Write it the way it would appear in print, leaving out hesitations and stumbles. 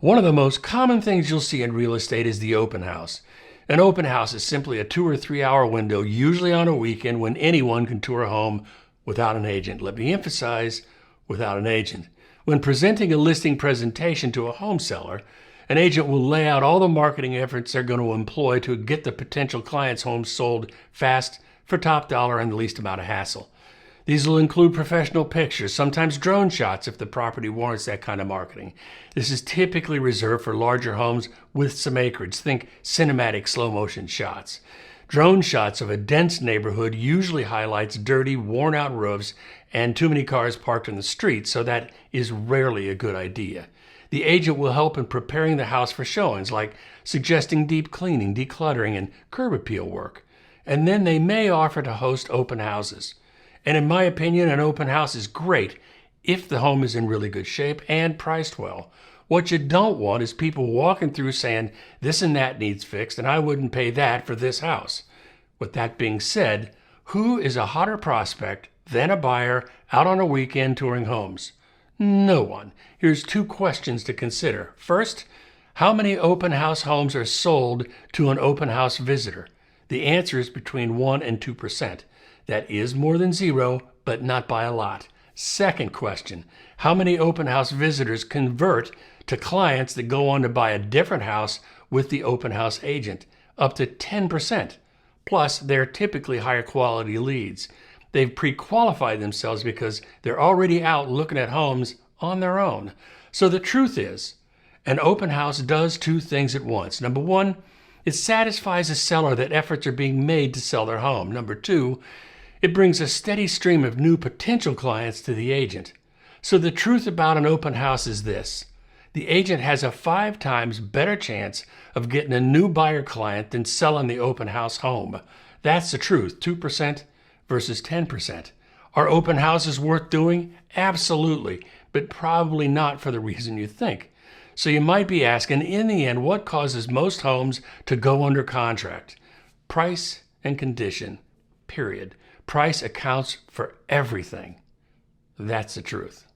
One of the most common things you'll see in real estate is the open house. An open house is simply a 2 or 3 hour window, usually on a weekend, when anyone can tour a home without an agent. Let me emphasize, without an agent. When presenting a listing presentation to a home seller, an agent will lay out all the marketing efforts they're going to employ to get the potential client's home sold fast, for top dollar, and the least amount of hassle. These will include professional pictures, sometimes drone shots if the property warrants that kind of marketing. This is typically reserved for larger homes with some acreage. Think cinematic slow motion shots. Drone shots of a dense neighborhood usually highlights dirty, worn out roofs and too many cars parked in the street, so that is rarely a good idea. The agent will help in preparing the house for showings, like suggesting deep cleaning, decluttering, and curb appeal work. And then they may offer to host open houses. And in my opinion, an open house is great if the home is in really good shape and priced well. What you don't want is people walking through saying, this and that needs fixed, and I wouldn't pay that for this house. With that being said, who is a hotter prospect than a buyer out on a weekend touring homes? No one. Here's 2 questions to consider. First, how many open house homes are sold to an open house visitor? The answer is between 1 and 2%. That is more than 0, but not by a lot. Second question, how many open house visitors convert to clients that go on to buy a different house with the open house agent? Up to 10%. Plus, they're typically higher quality leads. They've pre-qualified themselves because they're already out looking at homes on their own. So the truth is, an open house does 2 things at once. Number 1, it satisfies a seller that efforts are being made to sell their home. Number 2, it brings a steady stream of new potential clients to the agent. So the truth about an open house is this: the agent has a 5 times better chance of getting a new buyer client than selling the open house home. That's the truth, 2% versus 10%. Are open houses worth doing? Absolutely, but probably not for the reason you think. So you might be asking, in the end, what causes most homes to go under contract? Price and condition, period. Price accounts for everything. That's the truth.